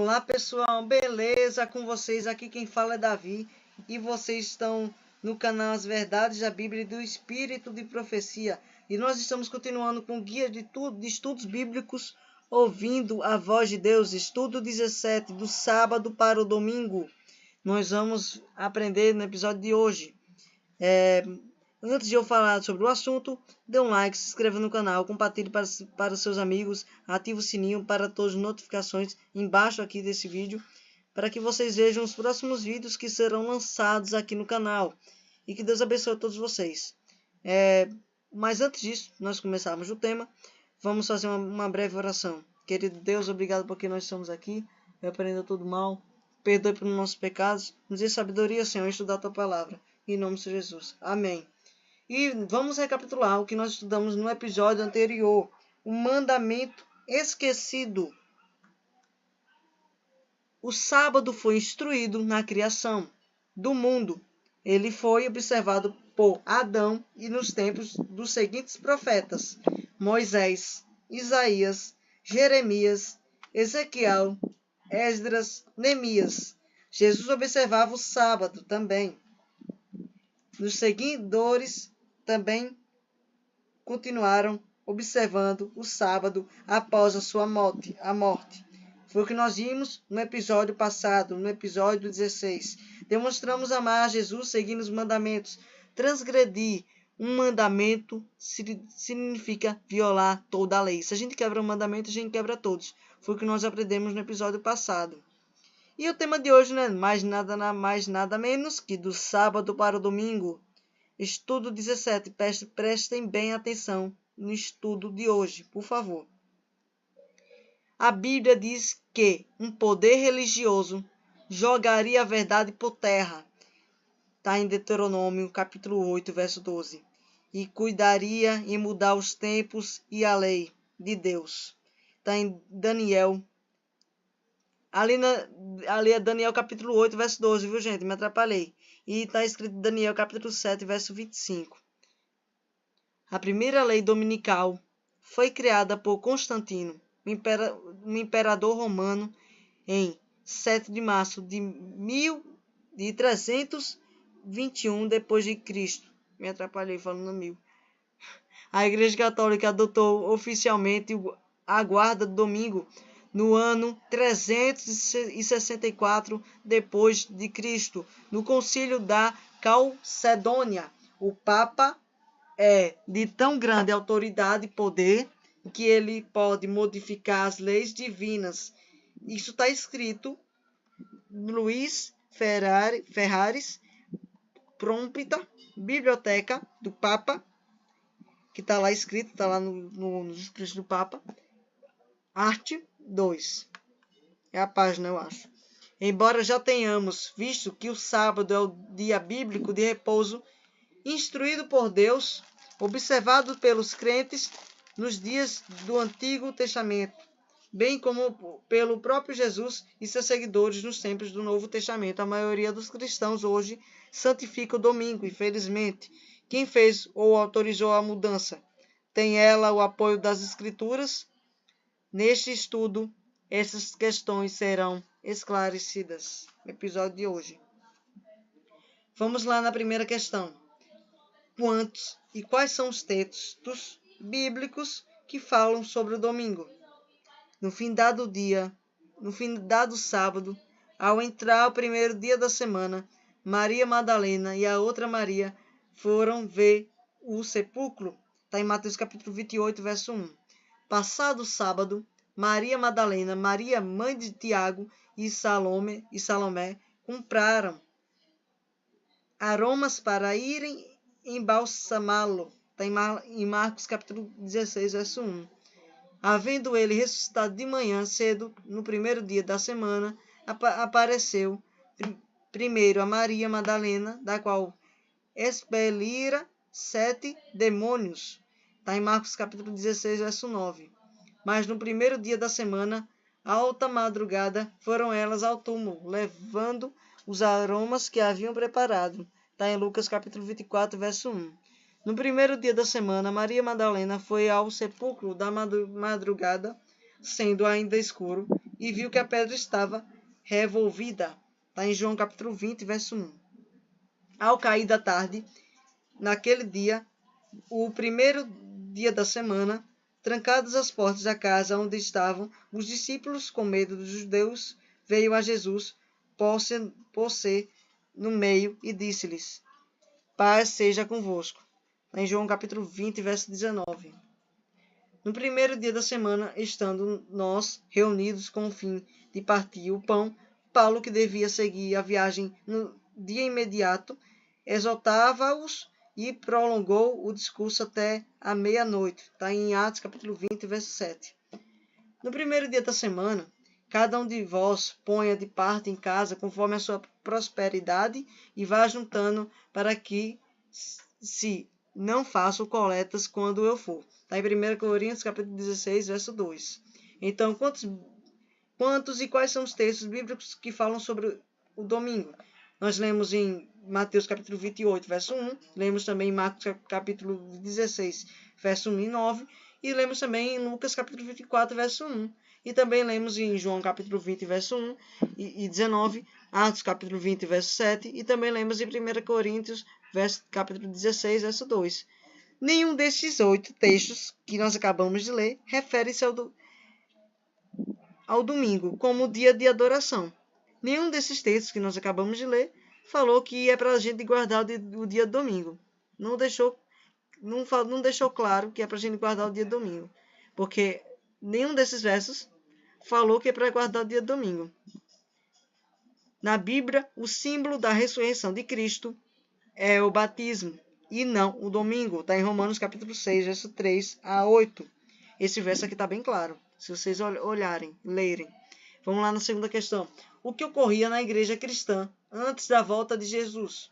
Olá pessoal, beleza com vocês? Aqui quem fala é Davi e vocês estão no canal As Verdades da Bíblia e do Espírito de Profecia. E nós estamos continuando com o guia de estudos bíblicos, ouvindo a voz de Deus, estudo 17, do sábado para o domingo. Nós vamos aprender no episódio de hoje. Antes de eu falar sobre o assunto, dê um like, se inscreva no canal, compartilhe para seus amigos, ative o sininho para todas as notificações embaixo aqui desse vídeo, para que vocês vejam os próximos vídeos que serão lançados aqui no canal. E que Deus abençoe a todos vocês. Mas antes disso, nós começarmos o tema, vamos fazer uma breve oração. Querido Deus, obrigado porque nós estamos aqui, repreenda todo mal, perdoe pelos nossos pecados, nos dê sabedoria, Senhor, estudar a Tua Palavra. Em nome de Jesus. Amém. E vamos recapitular o que nós estudamos no episódio anterior. O mandamento esquecido. O sábado foi instruído na criação do mundo. Ele foi observado por Adão e nos tempos dos seguintes profetas: Moisés, Isaías, Jeremias, Ezequiel, Esdras, Neemias. Jesus observava o sábado também. Os seguidores também continuaram observando o sábado após a sua morte. Foi o que nós vimos no episódio passado, no episódio 16. Demonstramos amar a Jesus seguindo os mandamentos. Transgredir um mandamento significa violar toda a lei. Se a gente quebra um mandamento, a gente quebra todos. Foi o que nós aprendemos no episódio passado. E o tema de hoje não é mais nada menos que do sábado para o domingo. Estudo 17. Prestem bem atenção no estudo de hoje, por favor. A Bíblia diz que um poder religioso jogaria a verdade por terra. Está em Deuteronômio, capítulo 8, verso 12. E cuidaria em mudar os tempos e a lei de Deus. Está em Daniel. Ali é Daniel capítulo 8, verso 12, viu gente? Me atrapalhei. E está escrito em Daniel capítulo 7, verso 25. A primeira lei dominical foi criada por Constantino, um imperador romano, em 7 de março de 321 depois de Cristo. Me atrapalhei falando 1000. A Igreja Católica adotou oficialmente a guarda do domingo no ano 364 depois de Cristo, no Concílio da Calcedônia. O Papa é de tão grande autoridade e poder que ele pode modificar as leis divinas. Isso está escrito em Luís Ferraris, Prompta, Biblioteca do Papa, que está lá escrito, está lá nos escritos do Papa, arte 2. É a página, eu acho. Embora já tenhamos visto que o sábado é o dia bíblico de repouso, instruído por Deus, observado pelos crentes nos dias do Antigo Testamento, bem como pelo próprio Jesus e seus seguidores nos tempos do Novo Testamento. A maioria dos cristãos hoje santifica o domingo, infelizmente. Quem fez ou autorizou a mudança? Tem ela o apoio das Escrituras? Neste estudo, essas questões serão esclarecidas no episódio de hoje. Vamos lá na primeira questão. Quantos e quais são os textos bíblicos que falam sobre o domingo? No fim dado sábado, ao entrar o primeiro dia da semana, Maria Madalena e a outra Maria foram ver o sepulcro. Está em Mateus capítulo 28, verso 1. Passado o sábado, Maria Madalena, Maria, mãe de Tiago e Salomé compraram aromas para irem embalsamá-lo. Está em Marcos capítulo 16, verso 1. Havendo ele ressuscitado de manhã cedo, no primeiro dia da semana, apareceu primeiro a Maria Madalena, da qual expelira 7 demônios. Está em Marcos capítulo 16, verso 9. Mas no primeiro dia da semana, alta madrugada, foram elas ao túmulo, levando os aromas que haviam preparado. Está em Lucas capítulo 24, verso 1. No primeiro dia da semana, Maria Madalena foi ao sepulcro da madrugada, sendo ainda escuro, e viu que a pedra estava revolvida. Está em João capítulo 20, verso 1. Ao cair da tarde, naquele dia, o primeiro dia da semana, trancadas as portas da casa onde estavam os discípulos com medo dos judeus, veio a Jesus, pôs-se no meio e disse-lhes: Paz seja convosco. Em João capítulo 20, verso 19. No primeiro dia da semana, estando nós reunidos com o fim de partir o pão, Paulo, que devia seguir a viagem no dia imediato, exortava-os e prolongou o discurso até a meia-noite. Está em Atos capítulo 20, verso 7. No primeiro dia da semana, cada um de vós ponha de parte em casa conforme a sua prosperidade e vá juntando para que se não façam coletas quando eu for. Está em 1 Coríntios capítulo 16, verso 2. Então, quantos e quais são os textos bíblicos que falam sobre o domingo? Nós lemos em Mateus capítulo 28, verso 1, lemos também em Marcos capítulo 16, verso 1 e 9, e lemos também em Lucas capítulo 24, verso 1. E também lemos em João capítulo 20, verso 1 e 19, Atos capítulo 20, verso 7, e também lemos em 1 Coríntios capítulo 16, verso 2. Nenhum desses 8 textos que nós acabamos de ler refere-se ao domingo como dia de adoração. Nenhum desses textos que nós acabamos de ler falou que é para a gente guardar o dia de domingo. Não deixou claro que é para a gente guardar o dia de domingo. Porque nenhum desses versos falou que é para guardar o dia de domingo. Na Bíblia, o símbolo da ressurreição de Cristo é o batismo e não o domingo. Está em Romanos capítulo 6, verso 3 a 8. Esse verso aqui está bem claro, se vocês olharem, lerem. Vamos lá na segunda questão. O que ocorria na igreja cristã antes da volta de Jesus?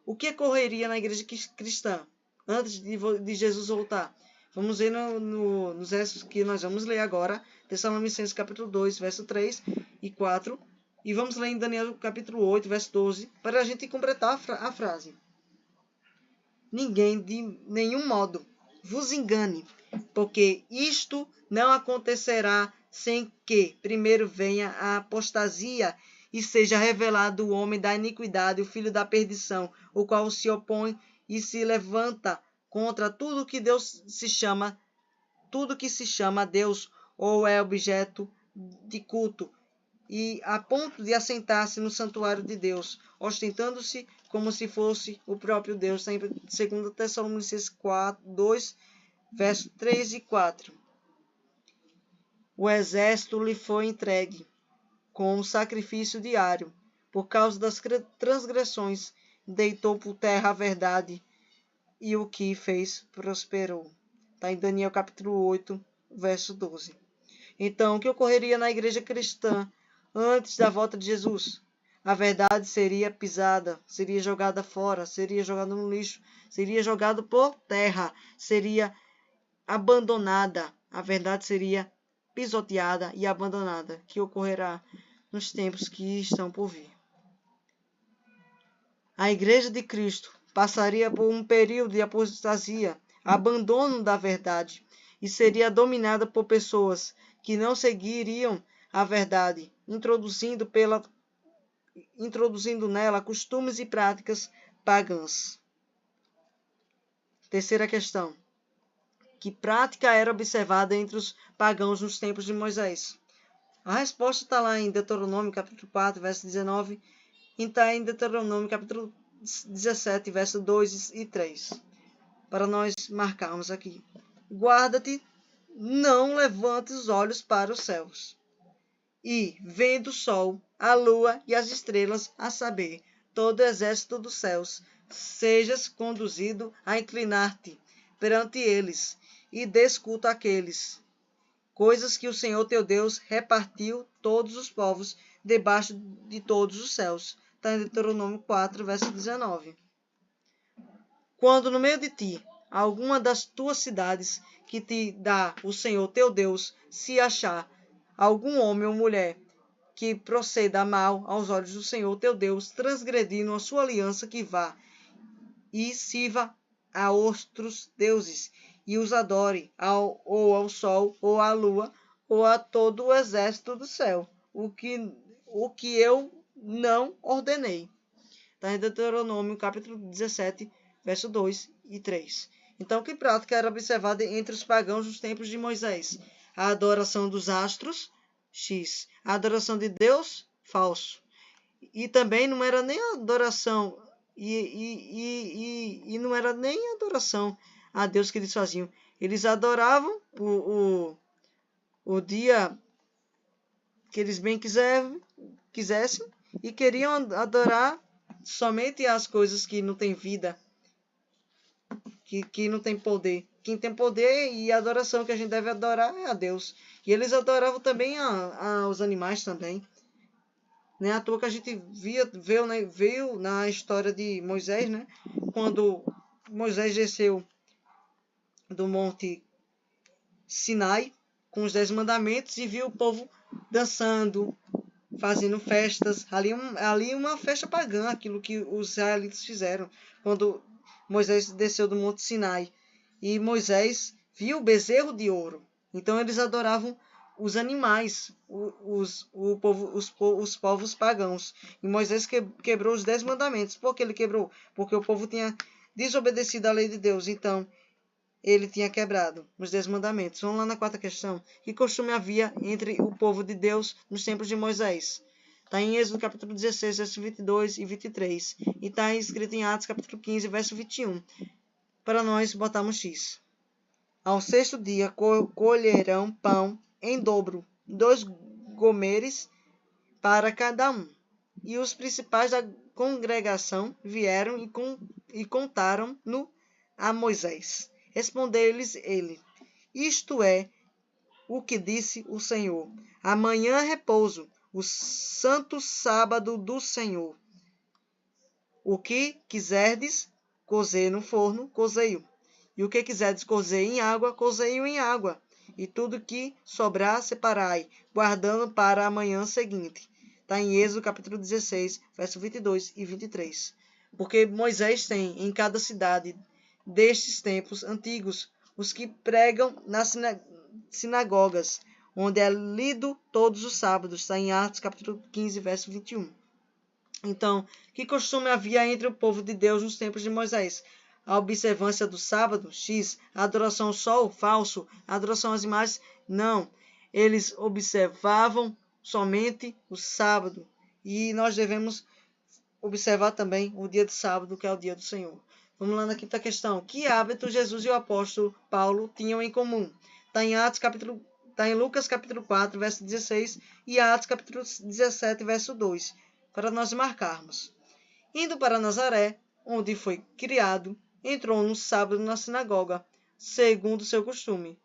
O que ocorreria na igreja cristã antes de Jesus voltar? Vamos ver nos versos que nós vamos ler agora. Tessalonicenses capítulo 2, verso 3 e 4. E vamos ler em Daniel capítulo 8, verso 12, para a gente completar a frase. Ninguém de nenhum modo vos engane, porque isto não acontecerá sem que primeiro venha a apostasia e seja revelado o homem da iniquidade, o filho da perdição, o qual se opõe e se levanta contra tudo que se chama Deus ou é objeto de culto, e a ponto de assentar-se no santuário de Deus, ostentando-se como se fosse o próprio Deus. Está em 2 Tessalonicenses 2, versos 3 e 4. O exército lhe foi entregue com um sacrifício diário. Por causa das transgressões, deitou por terra a verdade, e o que fez prosperou. Está em Daniel capítulo 8, verso 12. Então, o que ocorreria na igreja cristã antes da volta de Jesus? A verdade seria pisada, seria jogada fora, seria jogada no lixo, seria jogada por terra, seria abandonada. A verdade seria pisoteada e abandonada, que ocorrerá nos tempos que estão por vir. A igreja de Cristo passaria por um período de apostasia, abandono da verdade, e seria dominada por pessoas que não seguiriam a verdade, introduzindo nela costumes e práticas pagãs. Terceira questão. Que prática era observada entre os pagãos nos tempos de Moisés? A resposta está lá em Deuteronômio capítulo 4, verso 19, e está em Deuteronômio capítulo 17, verso 2 e 3. Para nós marcarmos aqui. Guarda-te, não levante os olhos para os céus. E, vendo o sol, a lua e as estrelas, a saber, todo o exército dos céus, sejas conduzido a inclinar-te perante eles, e des culto àqueles, coisas que o Senhor teu Deus repartiu todos os povos debaixo de todos os céus. Está em Deuteronômio 4, verso 19. Quando no meio de ti, alguma das tuas cidades que te dá o Senhor teu Deus, se achar algum homem ou mulher que proceda mal aos olhos do Senhor teu Deus, transgredindo a sua aliança, que vá e sirva a outros deuses, e os adore, ou ao sol, ou à lua, ou a todo o exército do céu, o que eu não ordenei. Está em Deuteronômio, capítulo 17, verso 2 e 3. Então, que prática era observada entre os pagãos nos tempos de Moisés? A adoração dos astros, X. A adoração de Deus, falso. E também não era nem adoração, e não era nem adoração a Deus que eles faziam. Eles adoravam o dia que eles bem quisessem e queriam adorar somente as coisas que não têm vida, que não tem poder. Quem tem poder e a adoração que a gente deve adorar é a Deus. E eles adoravam também aos animais também. Não é à toa que a gente veio na história de Moisés, né? Quando Moisés desceu do monte Sinai com os 10 mandamentos e viu o povo dançando, fazendo festas. Ali uma festa pagã, aquilo que os israelitas fizeram quando Moisés desceu do monte Sinai. E Moisés viu o bezerro de ouro. Então eles adoravam os animais, os povos pagãos. E Moisés quebrou os 10 mandamentos. Por que ele quebrou? Porque o povo tinha desobedecido à lei de Deus. Então, ele tinha quebrado os 10 mandamentos. Vamos lá na quarta questão. Que costume havia entre o povo de Deus nos tempos de Moisés? Está em Êxodo capítulo 16, verso 22 e 23. E está escrito em Atos capítulo 15, verso 21. Para nós botarmos X. Ao sexto dia colherão pão em dobro, 2 gomeres para cada um. E os principais da congregação vieram e contaram-no a Moisés. Respondeu-lhes ele: Isto é o que disse o Senhor. Amanhã repouso, o santo sábado do Senhor. O que quiserdes cozer no forno, cozei-o. E o que quiserdes cozer em água, cozei-o em água. E tudo que sobrar, separai, guardando para a manhã seguinte. Está em Êxodo capítulo 16, verso 22 e 23. Porque Moisés tem em cada cidade destes tempos antigos os que pregam nas sinagogas, onde é lido todos os sábados. Está em Atos capítulo 15, verso 21. Então, que costume havia entre o povo de Deus nos tempos de Moisés? A observância do sábado, X. A adoração ao sol, falso. A adoração às imagens, não. Eles observavam somente o sábado. E nós devemos observar também o dia de sábado, que é o dia do Senhor. Vamos lá na quinta questão. Que hábito Jesus e o apóstolo Paulo tinham em comum? Está em Lucas capítulo 4, verso 16 e Atos capítulo 17, verso 2. Para nós marcarmos. Indo para Nazaré, onde foi criado, entrou no sábado na sinagoga, segundo seu costume,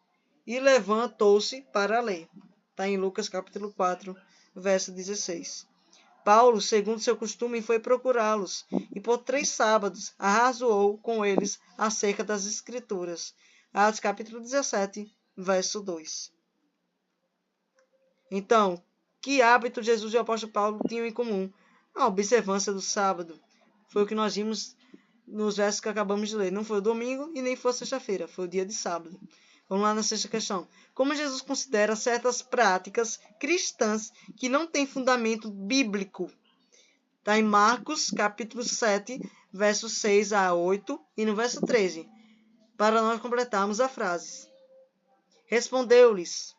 e levantou-se para ler. Está em Lucas capítulo 4, verso 16. Paulo, segundo seu costume, foi procurá-los, e por 3 sábados arrazoou com eles acerca das Escrituras. Atos capítulo 17, verso 2. Então, que hábito Jesus e o apóstolo Paulo tinham em comum? A observância do sábado. Foi o que nós vimos nos versos que acabamos de ler. Não foi o domingo e nem foi a sexta-feira, foi o dia de sábado. Vamos lá na sexta questão. Como Jesus considera certas práticas cristãs que não têm fundamento bíblico? Está em Marcos, capítulo 7, versos 6 a 8 e no verso 13. Para nós completarmos a frase. Respondeu-lhes: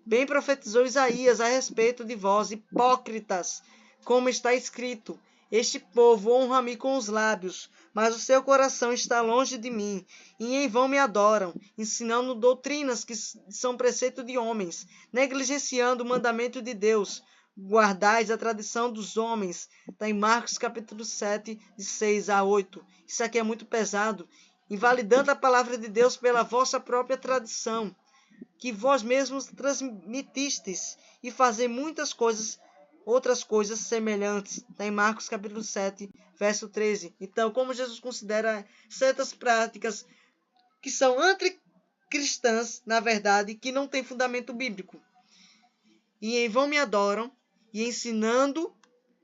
Bem profetizou Isaías a respeito de vós, hipócritas, como está escrito: Este povo honra-me com os lábios, mas o seu coração está longe de mim, e em vão me adoram, ensinando doutrinas que são preceito de homens, negligenciando o mandamento de Deus. Guardais a tradição dos homens. Está em Marcos capítulo 7, de 6 a 8. Isso aqui é muito pesado. Invalidando a palavra de Deus pela vossa própria tradição, que vós mesmos transmitistes, e fazer outras coisas semelhantes. Está em Marcos capítulo 7, verso 13. Então, como Jesus considera certas práticas que são anticristãs, na verdade, que não têm fundamento bíblico. E em vão me adoram, e ensinando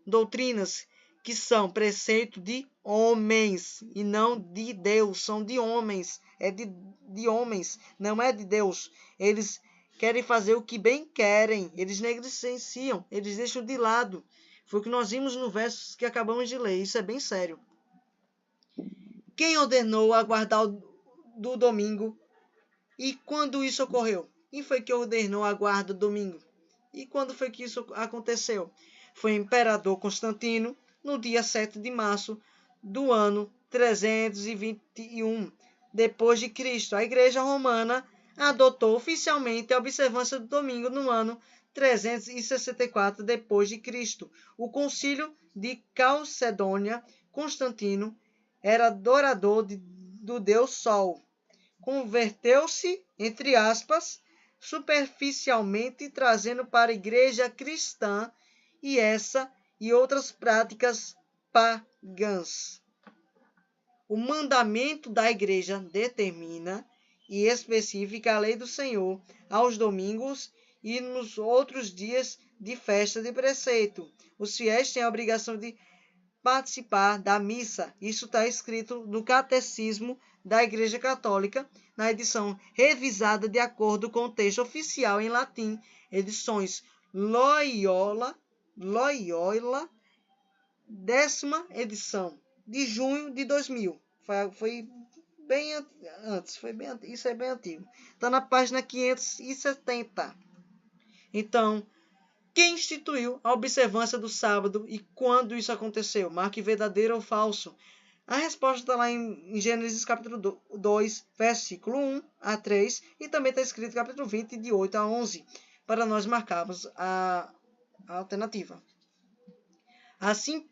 doutrinas que são preceito de homens, e não de Deus, são de homens, é de homens, não é de Deus. Eles querem fazer o que bem querem. Eles negligenciam, eles deixam de lado. Foi o que nós vimos no verso que acabamos de ler. Isso é bem sério. Quem ordenou aguardar do domingo? E quando isso ocorreu? Quem foi que ordenou a guarda do domingo? E quando foi que isso aconteceu? Foi o imperador Constantino, no dia 7 de março do ano 321 depois de Cristo. A Igreja Romana adotou oficialmente a observância do domingo no ano 364 depois de Cristo. O Concílio de Calcedônia, Constantino era adorador do deus Sol. Converteu-se, entre aspas, superficialmente, trazendo para a igreja cristã e outras práticas pagãs. O mandamento da igreja determina e especifica a lei do Senhor aos domingos e nos outros dias de festa de preceito. Os fiéis têm a obrigação de participar da missa. Isso está escrito no Catecismo da Igreja Católica, na edição revisada de acordo com o texto oficial em latim, edições Loyola, 10ª edição, de junho de 2000. Foi bem antes, isso é bem antigo. Está na página 570. Então, quem instituiu a observância do sábado e quando isso aconteceu? Marque verdadeiro ou falso? A resposta está lá em Gênesis capítulo 2, versículo 1 a 3, e também está escrito capítulo 20, de 8 a 11, para nós marcarmos a alternativa. Assim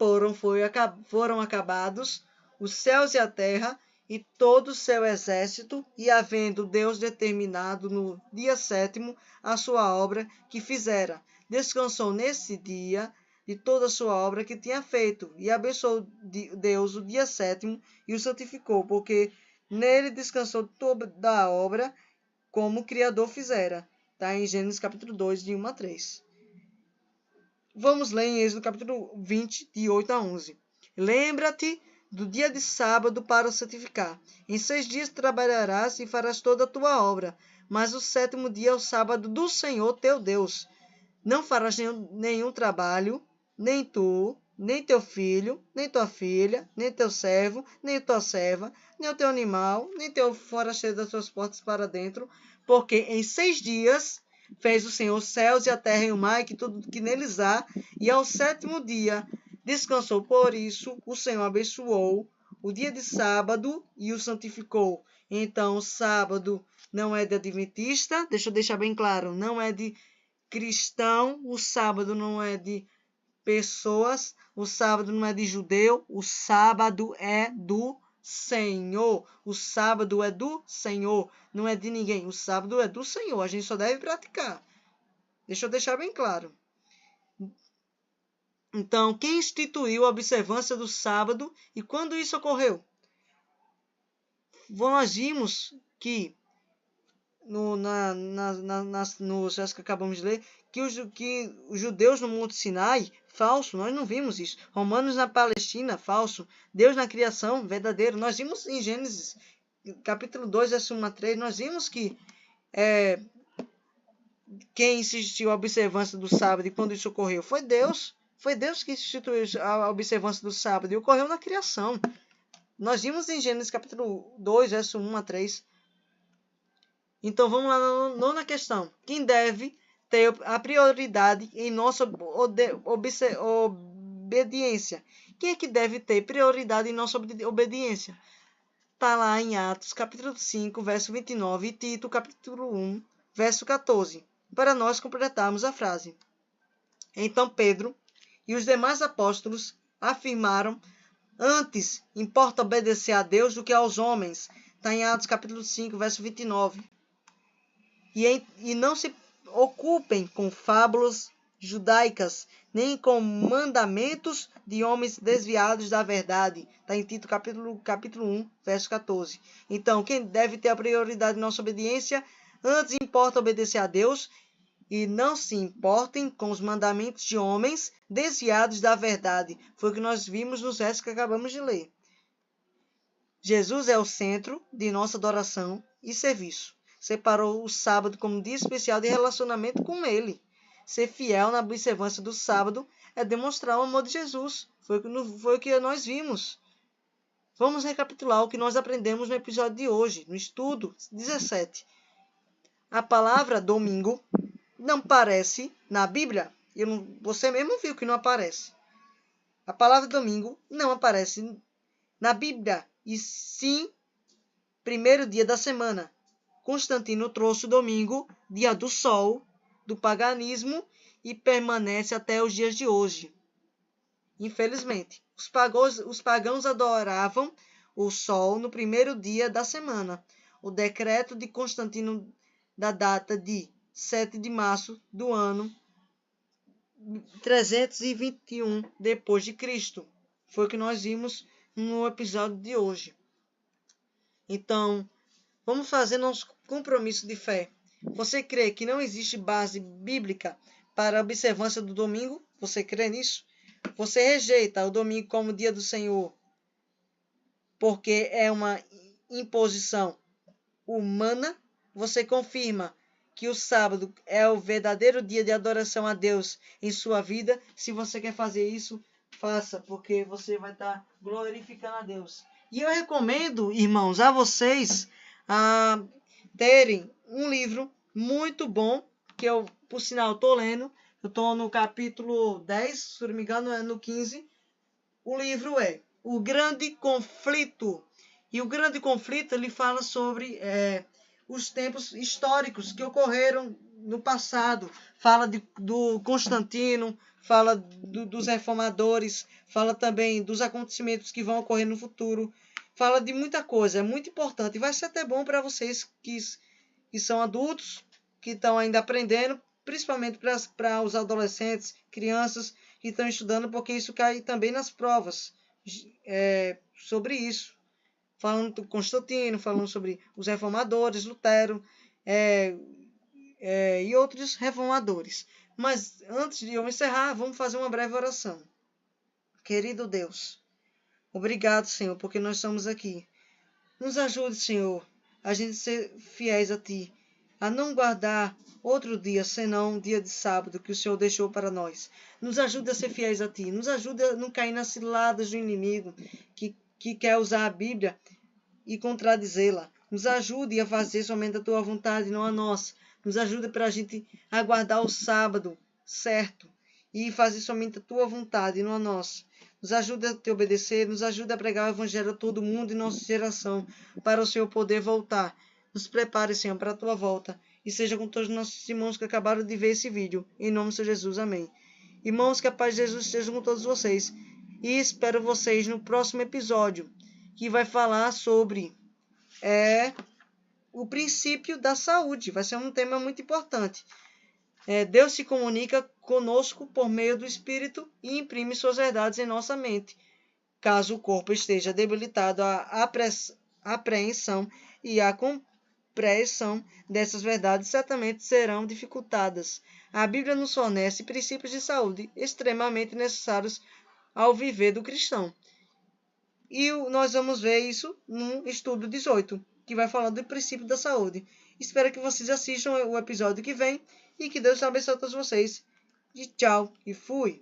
foram acabados os céus e a terra e todo o seu exército, e havendo Deus determinado no dia 7º a sua obra que fizera, descansou nesse dia de toda a sua obra que tinha feito, e abençoou Deus o dia 7º e o santificou, porque nele descansou toda a obra como o Criador fizera. Está em Gênesis capítulo 2, de 1 a 3. Vamos ler em Êxodo capítulo 20, de 8 a 11. Lembra-te do dia de sábado para o santificar. Em 6 dias trabalharás e farás toda a tua obra, mas o 7º dia é o sábado do Senhor teu Deus. Não farás nenhum trabalho, nem tu, nem teu filho, nem tua filha, nem teu servo, nem tua serva, nem o teu animal, nem teu forasteiro das tuas portas para dentro, porque em 6 dias fez o Senhor os céus e a terra e o mar e tudo que neles há, e ao 7º dia descansou. Por isso o Senhor abençoou o dia de sábado e o santificou. Então o sábado não é de adventista, deixa eu deixar bem claro, não é de cristão, o sábado não é de pessoas, o sábado não é de judeu, o sábado é do Senhor. O sábado é do Senhor, não é de ninguém. O sábado é do Senhor, a gente só deve praticar. Deixa eu deixar bem claro. Então, quem instituiu a observância do sábado e quando isso ocorreu? Nós vimos que nos versos que acabamos de ler, que os judeus no Monte Sinai, falso, nós não vimos isso. Romanos na Palestina, falso. Deus na criação, verdadeiro. Nós vimos em Gênesis, capítulo 2, verso 1 a 3, nós vimos que quem instituiu a observância do sábado e quando isso ocorreu foi Deus. Foi Deus que instituiu a observância do sábado e ocorreu na criação. Nós vimos em Gênesis, capítulo 2, verso 1 a 3. Então, vamos lá na nona questão. Quem deve ter a prioridade em nossa obediência? Quem é que deve ter prioridade em nossa obediência? Está lá em Atos, capítulo 5, verso 29, e Tito, capítulo 1, verso 14, para nós completarmos a frase. Então, Pedro e os demais apóstolos afirmaram: antes importa obedecer a Deus do que aos homens. Está em Atos, capítulo 5, verso 29. E não se ocupem com fábulas judaicas, nem com mandamentos de homens desviados da verdade. Está em Tito, capítulo 1, verso 14. Então, quem deve ter a prioridade em nossa obediência? Antes importa obedecer a Deus, e não se importem com os mandamentos de homens desviados da verdade. Foi o que nós vimos nos versos que acabamos de ler. Jesus é o centro de nossa adoração e serviço. separou o sábado como dia especial de relacionamento com Ele. Ser fiel na observância do sábado é demonstrar o amor de Jesus. Foi o que nós vimos. Vamos recapitular o que nós aprendemos no episódio de hoje, no estudo 17. A palavra domingo não aparece na Bíblia. Você mesmo viu que não aparece. A palavra domingo não aparece na Bíblia, e sim, primeiro dia da semana. Constantino trouxe o domingo, dia do sol, do paganismo, e permanece até os dias de hoje. Infelizmente, os pagãos adoravam o sol no primeiro dia da semana. O decreto de Constantino da data de 7 de março do ano 321 depois de Cristo. Foi o que nós vimos no episódio de hoje. Então, vamos fazer nosso compromisso de fé. Você crê que não existe base bíblica para a observância do domingo? Você crê nisso? Você rejeita o domingo como dia do Senhor porque é uma imposição humana? Você confirma que o sábado é o verdadeiro dia de adoração a Deus em sua vida? Se você quer fazer isso, faça, porque você vai estar glorificando a Deus. E eu recomendo, irmãos, a vocês terem um livro muito bom, que eu, por sinal, estou lendo. Eu estou no capítulo 10, se não me engano, é no 15. O livro é O Grande Conflito. E o Grande Conflito, ele fala sobre os tempos históricos que ocorreram no passado. Fala do Constantino, fala dos reformadores, fala também dos acontecimentos que vão ocorrer no futuro. Fala de muita coisa, é muito importante. E vai ser até bom para vocês que são adultos, que estão ainda aprendendo, principalmente para os adolescentes, crianças que estão estudando, porque isso cai também nas provas sobre isso. Falando do Constantino, falando sobre os reformadores, Lutero e outros reformadores. Mas antes de eu encerrar, vamos fazer uma breve oração. Querido Deus, obrigado, Senhor, porque nós estamos aqui. Nos ajude, Senhor, a gente ser fiéis a Ti, a não guardar outro dia, senão um dia de sábado que o Senhor deixou para nós. Nos ajude a ser fiéis a Ti, nos ajude a não cair nas ciladas do inimigo que quer usar a Bíblia e contradizê-la. Nos ajude a fazer somente a Tua vontade, não a nossa. Nos ajude para a gente aguardar o sábado certo e fazer somente a Tua vontade, não a nossa. Nos ajude a Te obedecer, nos ajude a pregar o Evangelho a todo mundo em nossa geração, para o Senhor poder voltar. Nos prepare, Senhor, para a Tua volta. E seja com todos os nossos irmãos que acabaram de ver esse vídeo. Em nome de Jesus, amém. Irmãos, que a paz de Jesus esteja com todos vocês. E espero vocês no próximo episódio, que vai falar sobre o princípio da saúde. Vai ser um tema muito importante. Deus se comunica conosco por meio do Espírito e imprime suas verdades em nossa mente. Caso o corpo esteja debilitado, a apreensão e a compreensão dessas verdades certamente serão dificultadas. A Bíblia nos fornece princípios de saúde extremamente necessários ao viver do cristão. E nós vamos ver isso no estudo 18, que vai falar do princípio da saúde. Espero que vocês assistam o episódio que vem e que Deus abençoe a todos vocês. E tchau, e fui!